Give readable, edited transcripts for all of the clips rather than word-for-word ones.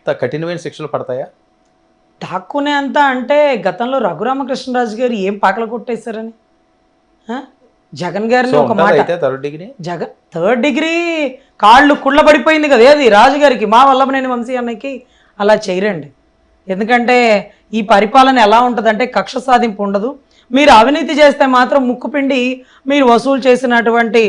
అంత కఠినమైన శిక్షలు పడతాయా? దాక్కునే అంత అంటే గతంలో రఘురామకృష్ణరాజు గారు ఏం పాకలు కొట్టేశారని జగన్ గారిని ఒక మాట అయితే థర్డ్ డిగ్రీ కాళ్ళు కుళ్ళబడిపోయింది కదా ఏది రాజుగారికి మా వల్లభనేని వంశీ అన్నకి అలా చేయరండి. ఎందుకంటే ఈ పరిపాలన ఎలా ఉంటుందంటే కక్ష సాధింపు ఉండదు. మీరు అవినీతి చేస్తే మాత్రం ముక్కుపిండి మీరు వసూలు చేసినటువంటి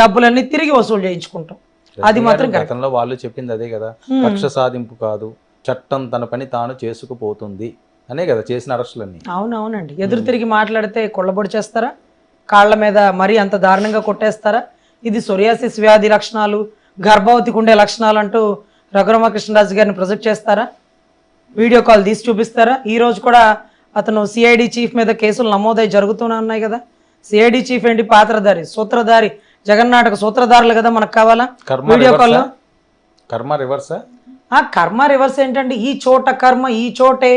డబ్బులన్నీ తిరిగి వసూలు చేయించుకుంటాం. అది మాత్రం గతంలో వాళ్ళు చెప్పింది అదే కదా, కక్ష సాధింపు కాదు, చట్టం తన పని తాను చేసుకుపోతుంది అనే కదా చేసిన అరెస్టులన్నీ. అవునవునండి. ఎదురు తిరిగి మాట్లాడితే కొల్లబొడి చేస్తారా, కాళ్ళ మీద మరీ అంత దారుణంగా కొట్టేస్తారా? ఇది సొరియాసిస్ వ్యాధి లక్షణాలు, గర్భవతికి ఉండే లక్షణాలు అంటూ రఘురామకృష్ణరాజు గారిని ప్రొజెక్ట్ చేస్తారా? వీడియో కాల్ తీసి చూపిస్తారా? ఈరోజు కూడా అతను సిఐడి చీఫ్ మీద కేసులు నమోదై జరుగుతూనే ఉన్నాయి కదా. సిఐడి చీఫ్ ఏంటి, పాత్రధారి, సూత్రధారి, జగన్నాటక సూత్రధారులు కదా మనకు కావాలా వీడియో కాల్లో. కర్మ రివర్సా? కర్మ రివర్స్ ఏంటంటే ఈ చోట కర్మ ఈ చోటే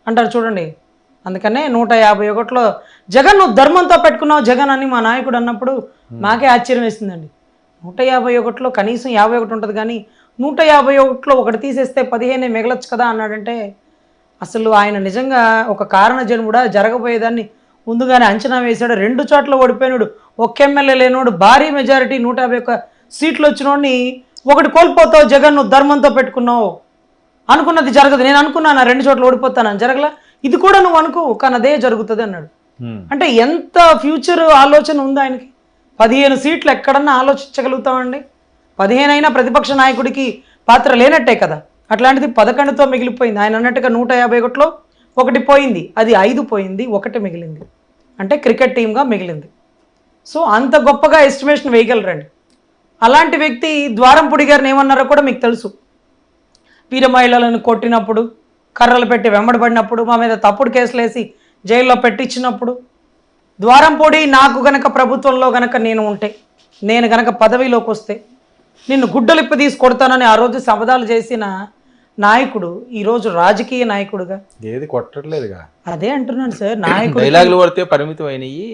అంటారు చూడండి. అందుకనే 151లో జగన్ నువ్వు ధర్మంతో పెట్టుకున్నావు జగన్ అని మా నాయకుడు అన్నప్పుడు మాకే ఆశ్చర్యం వేసిందండి. 151లో కనీసం 51 ఉంటుంది కానీ 151లో ఒకటి తీసేస్తే 15 మిగలొచ్చు కదా అన్నాడంటే అసలు ఆయన నిజంగా ఒక కారణ జన్ముడా, జరగబోయేదాన్ని ముందుగానే అంచనా వేశాడు. 2 చోట్ల ఓడిపోయినాడు, ఒక్క ఎమ్మెల్యే లేనోడు, భారీ మెజారిటీ 151 సీట్లు వచ్చినోడిని ఒకటి కోల్పోతావు జగన్ నువ్వు ధర్మంతో పెట్టుకున్నావు, అనుకున్నది జరగదు. నేను అనుకున్నాను 2 చోట్ల ఓడిపోతానని, జరగలా. ఇది కూడా నువ్వు అనుకో కానీ అదే జరుగుతుంది అన్నాడు. అంటే ఎంత ఫ్యూచర్ ఆలోచన ఉంది ఆయనకి. 15 సీట్లు ఎక్కడన్నా ఆలోచించగలుగుతామండి? 15 అయినా ప్రతిపక్ష నాయకుడికి పాత్ర లేనట్టే కదా. అట్లాంటిది 11తో మిగిలిపోయింది. ఆయన అన్నట్టుగా 151లో ఒకటి పోయింది, అది 5 పోయింది, 1 మిగిలింది. అంటే క్రికెట్ టీమ్గా మిగిలింది. సో అంత గొప్పగా ఎస్టిమేషన్ వేయగలరండి. అలాంటి వ్యక్తి ద్వారంపూడి గారిని ఏమన్నారో కూడా మీకు తెలుసు. వీర మహిళలను కొట్టినప్పుడు, కర్రలు పెట్టి వెంబడబడినప్పుడు, మా మీద తప్పుడు కేసులు వేసి జైల్లో పెట్టించినప్పుడు, ద్వారంపూడి నాకు గనక ప్రభుత్వంలో గనక నేను ఉంటే, నేను గనక పదవిలోకి వస్తే నిన్ను గుడ్డలిప్పి తీసి కొడతానని ఆ రోజు శపథాలు చేసిన నాయకుడు ఈరోజు రాజకీయ నాయకుడుగా ఏది కొట్టట్లేదుగా. అదే అంటున్నాను సార్. నాయకుడు డైలాగులు పడితే పరిమితం అయినయి.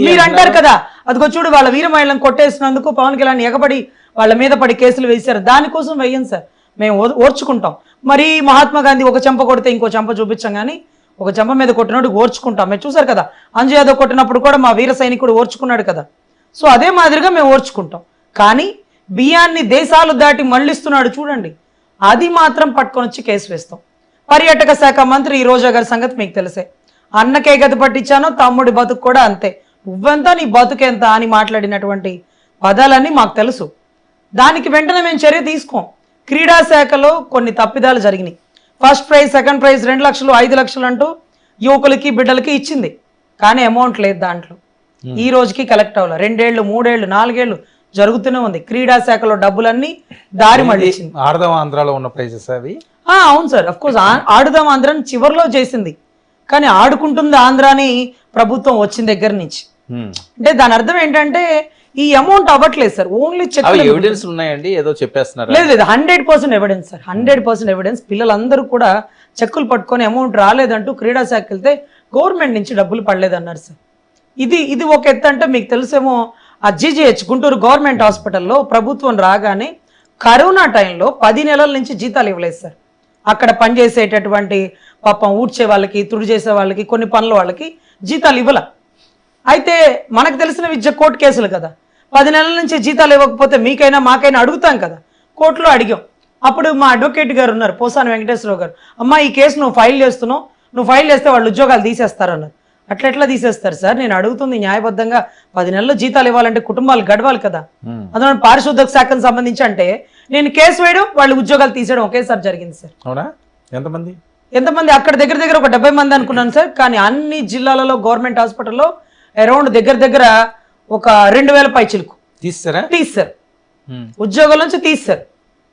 మీరు అంటారు కదా అదిగో చూడు వాళ్ళ వీర మహిళలను కొట్టేసినందుకు పవన్ కళ్యాణ్ ఎగబడి వాళ్ళ మీద పడి కేసులు వేశారు. దానికోసం వెయ్యం సార్, మేము ఓర్చుకుంటాం. మరి మహాత్మా గాంధీ ఒక చెంప కొడితే ఇంకో చెంప చూపించాం కానీ ఒక చెంప మీద కొట్టినప్పుడు ఓర్చుకుంటాం. మేము చూసారు కదా, అంజు యాదవ్ కొట్టినప్పుడు కూడా మా వీర సైనికుడు ఓర్చుకున్నాడు కదా. సో అదే మాదిరిగా మేము ఓర్చుకుంటాం. కానీ బియ్యాన్ని దేశాలు దాటి మళ్ళిస్తున్నాడు చూడండి, అది మాత్రం పట్టుకొని వచ్చి కేసు వేస్తాం. పర్యాటక శాఖ మంత్రి ఈ రోజా గారి సంగతి మీకు తెలిసే. అన్నకే గతి పట్టించానో తమ్ముడి బతుకు కూడా అంతే, నువ్వెంత నీ బతుకెంత అని మాట్లాడినటువంటి పదాలన్నీ మాకు తెలుసు. దానికి వెంటనే మేము చర్య తీసుకోం. క్రీడా శాఖలో కొన్ని తప్పిదాలు జరిగినాయి. ఫస్ట్ ప్రైజ్, సెకండ్ ప్రైజ్ 2 లక్షలు 5 లక్షలు అంటూ యువకులకి బిడ్డలకి ఇచ్చింది, కానీ అమౌంట్ లేదు దాంట్లో. ఈ రోజుకి కలెక్ట్ అవ్వాలి. 2 ఏళ్ళు 3 ఏళ్ళు 4 ఏళ్ళు జరుగుతూనే ఉంది. క్రీడా శాఖలో డబ్బులన్నీ దారి మళ్ళించింది. ఆడదాం ఆంధ్రాలో ఉన్న ప్రైజెస్ అవి. అవును సార్, అఫ్ కోర్స్ ఆడుదాం ఆంధ్రాని చివరిలో చేసింది, కానీ ఆడుకుంటుంది ఆంధ్రాని ప్రభుత్వం వచ్చిన దగ్గర నుంచి. అంటే దాని అర్థం ఏంటంటే ఈ అమౌంట్ అవ్వట్లేదు సార్, ఓన్లీ చెక్. ఎవిడెన్స్ ఉన్నాయండి ఏదో చెప్పేస్తున్నారు. లేదు 100% ఎవిడెన్స్ సార్, 100% ఎవిడెన్స్. పిల్లలందరూ కూడా చెక్కులు పట్టుకొని అమౌంట్ రాలేదంటూ క్రీడా శాఖకి వెళ్తే గవర్నమెంట్ నుంచి డబ్బులు పడలేదన్నారు సార్. ఇది ఒక ఎత్తు. అంటే మీకు తెలుసేమో ఆ జీజీహెచ్ గుంటూరు గవర్నమెంట్ హాస్పిటల్లో ప్రభుత్వం రాగానే కరోనా టైంలో 10 నెలల నుంచి జీతాలు ఇవ్వలేదు సార్. అక్కడ పనిచేసేటటువంటి పాపం ఊడ్చే వాళ్ళకి, తుడి చేసే వాళ్ళకి, కొన్ని పనుల వాళ్ళకి జీతాలు ఇవ్వాల. అయితే మనకు తెలిసిన విద్య కోర్టు కేసులు కదా, 10 నెలల నుంచి జీతాలు ఇవ్వకపోతే మీకైనా మాకైనా అడుగుతాం కదా. కోర్టులో అడిగాం. అప్పుడు మా అడ్వకేట్ గారు ఉన్నారు, పోసాని వెంకటేశ్వరరావు గారు, అమ్మా ఈ కేసు నువ్వు ఫైల్ చేస్తున్నావు, నువ్వు ఫైల్ చేస్తే వాళ్ళు ఉద్యోగాలు తీసేస్తారన్నారు. అట్లా తీసేస్తారు సార్? నేను అడుగుతుంది న్యాయబద్ధంగా 10 నెలలు జీతాలు ఇవ్వాలంటే కుటుంబాలు గడవాలి కదా. అందులో పారిశుద్ధ శాఖకు సంబంధించి అంటే నేను కేసు వేయడం, వాళ్ళు ఉద్యోగాలు తీసేయడం ఒకేసారి జరిగింది సార్. అవునా? ఎంతమంది? అక్కడ దగ్గర ఒక 70 మంది అనుకున్నాను సార్, కానీ అన్ని జిల్లాలలో గవర్నమెంట్ హాస్పిటల్లో అరౌండ్ దగ్గర ఒక 2000 పైచిలకు తీస్తారు, ఉద్యోగాల నుంచి తీస్తారు.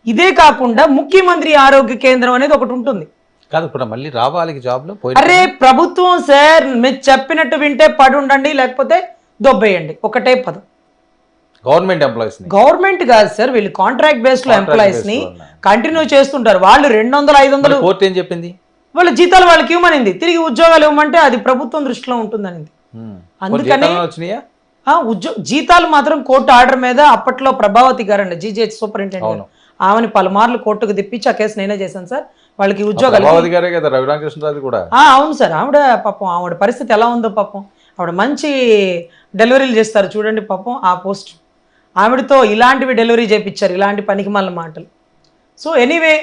ఇదే కాకుండా ముఖ్యమంత్రి ఆరోగ్య కేంద్రం అనేది ఒకటి ఉంటుంది కాదు, ఇప్పుడు మళ్ళీ రావాలి జాబ్లో. అరే ప్రభుత్వం సార్, మీరు చెప్పినట్టు వింటే పడి ఉండండి, లేకపోతే దొబ్బేయండి, ఒకటే పదం. గవర్నమెంట్ కాదు సార్, వీళ్ళు కాంట్రాక్ట్ బేస్డ్ లో ఎంప్లాయీస్ ని కంటిన్యూ చేస్తుంటారు. వాళ్ళు 200-500 కోర్టు ఏం చెప్పింది, వాళ్ళ జీతాలు వాళ్ళకి ఇవ్వమనింది, తిరిగి ఉద్యోగాలు ఇవ్వమంటే అది ప్రభుత్వం దృష్టిలో ఉంటుందనింది. అందుకని జీతాలు మాత్రం కోర్టు ఆర్డర్ మీద అప్పట్లో ప్రభావతి గారండి జీజీహెచ్ సూపరింటెండెంట్, ఆమెని పలుమార్లు కోర్టుకు తిప్పించి ఆ కేసు నేనే చేశాను సార్. వాళ్ళకి ఉద్యోగాలు ప్రభావతి గారే కదా రఘురామకృష్ణరాజు కూడా. అవును సార్. ఆవిడ పాపం ఆవిడ పరిస్థితి ఎలా ఉందో పాపం. ఆవిడ మంచి డెలివరీలు చేస్తారు చూడండి పాపం ఆ పోస్ట్. ఆవిడతో ఇలాంటివి డెలివరీ చేయించారు, ఇలాంటి పనికి మళ్ళీ మాటలు. సో ఎనీవే,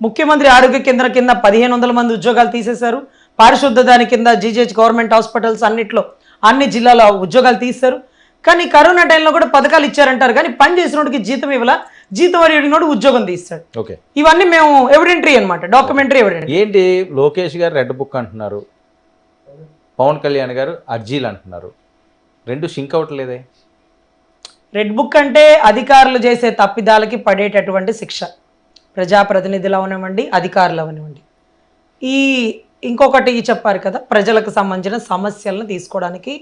ముఖ్యమంత్రి ఆరోగ్య కేంద్రం కింద 1500 మంది ఉద్యోగాలు తీసేశారు. పారిశుద్ధ దాని కింద జీజీహెచ్ గవర్నమెంట్ హాస్పిటల్స్ అన్నిట్లో అన్ని జిల్లాలో ఉద్యోగాలు తీశారు. కానీ కరోనా టైంలో కూడా పథకాలు ఇచ్చారంటారు, కానీ పని చేసినోడికి జీతం ఇవ్వాల, జీతం అడిగినోడు ఉద్యోగం తీస్తాడు. ఓకే, ఇవన్నీ మేము ఎవిడెంటరీ అనమాట, డాక్యుమెంటరీ ఎవిడెంటరీ. ఏంటి లోకేష్ గారు రెడ్ బుక్ అంటున్నారు, పవన్ కళ్యాణ్ గారు అర్జీలు అంటున్నారు, రెండు సింక్ అవ్వట్లేదే. రెడ్ బుక్ అంటే అధికారులు చేసే తప్పిదాలకి పడేటటువంటి శిక్ష, ప్రజాప్రతినిధులు అవనివ్వండి, అధికారులు అవనివ్వండి. ఇంకొకటి చెప్పారు కదా, ప్రజలకు సంబంధించిన సమస్యలను తీసుకోవడానికి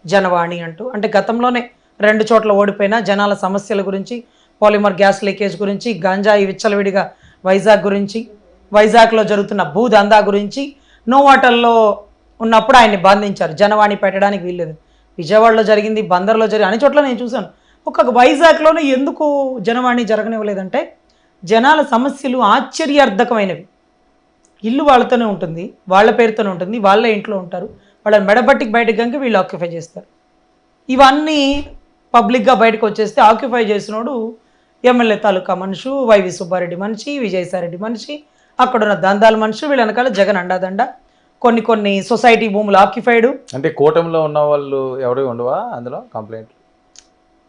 జనవాణి అంటూ, అంటే గతంలోనే 2 చోట్ల ఓడిపోయిన జనాల సమస్యల గురించి, పాలిమర్ గ్యాస్ లీకేజ్ గురించి, గంజాయి విచ్చలవిడిగా వైజాగ్ గురించి, వైజాగ్లో జరుగుతున్న భూదందా గురించి, నోవాటల్లో ఉన్నప్పుడు ఆయన్ని బంధించారు, జనవాణి పెట్టడానికి వీల్లేదు. విజయవాడలో జరిగింది, బందర్లో జరిగింది, అన్ని చోట్ల నేను చూశాను. ఒక వైజాగ్లోనే ఎందుకు జనవాణి జరగనివ్వలేదంటే జనాల సమస్యలు ఆశ్చర్యార్థకమైనవి. ఇల్లు వాళ్ళతోనే ఉంటుంది, వాళ్ళ పేరుతోనే ఉంటుంది, వాళ్ళ ఇంట్లో ఉంటారు, వాళ్ళని మెడబట్టికి బయటకు కనుక వీళ్ళు ఆక్యుపై చేస్తారు. ఇవన్నీ పబ్లిక్గా బయటకు వచ్చేస్తే ఆక్యుపై చేసినోడు ఎమ్మెల్యే తాలూకా మనిషి, వైవి సుబ్బారెడ్డి మనిషి, విజయసాయిరెడ్డి మనిషి, అక్కడున్న దందాల మనిషి, వీళ్ళ వెనకాల జగన్ అండాదండ, కొన్ని సొసైటీ భూములు ఆక్యుపైడ్. అంటే కూటమిలో ఉన్న వాళ్ళు ఎవరు ఉండవా అందులో కంప్లైంట్?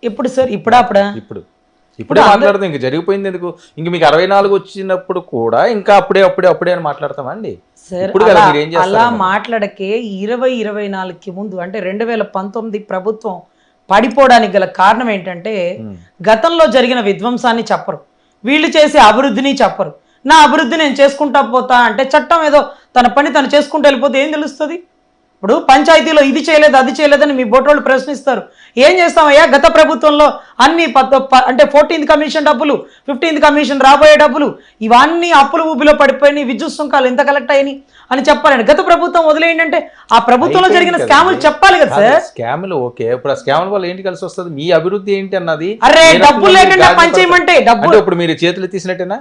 ఎప్పుడు సార్? అప్పుడా? ఇప్పుడే మాట్లాడదాం, ఇంక జరిగిపోయింది ఎందుకు? ఇంక మీకు 64 వచ్చినప్పుడు కూడా ఇంకా అప్పుడే అని మాట్లాడతామా అండి? సార్ అలా మాట్లాడకే 2024కి ముందు అంటే 2019 ప్రభుత్వం పడిపోవడానికి గల కారణం ఏంటంటే గతంలో జరిగిన విధ్వంసాన్ని చెప్పరు, వీళ్ళు చేసే అభివృద్ధిని చెప్పరు. నా అభివృద్ధి నేను చేసుకుంటా పోతా అంటే చట్టం ఏదో తన పని తను చేసుకుంటూ వెళ్ళిపోతే ఏం తెలుస్తుంది? ఇప్పుడు పంచాయతీలో ఇది చేయలేదు అది చేయలేదని మీ బోటోళ్ళు ప్రశ్నిస్తారు. ఏం చేస్తామయ్యా, గత ప్రభుత్వంలో అన్ని అంటే 14th కమిషన్ డబ్బులు, 15th కమిషన్ రాబోయే డబ్బులు, ఇవన్నీ అప్పులు ఊబిలో పడిపోయినాయి, విద్యుత్ సుంకాలు ఎంత కలెక్ట్ అయినాయి అని చెప్పాలండి. గత ప్రభుత్వం వదిలేయండి, ఆ ప్రభుత్వంలో జరిగిన స్కాములు చెప్పాలి కదా సార్. స్కాములు ఓకే, ఇప్పుడు ఆ స్కాముల వల్ల ఏంటి కలిసి వస్తుంది, మీ అభివృద్ధి ఏంటి అన్నది. అరే డబ్బులు లేకుండా పనిచేయమంటే డబ్బులు ఇప్పుడు మీరు చేతులు తీసినట్టేనా?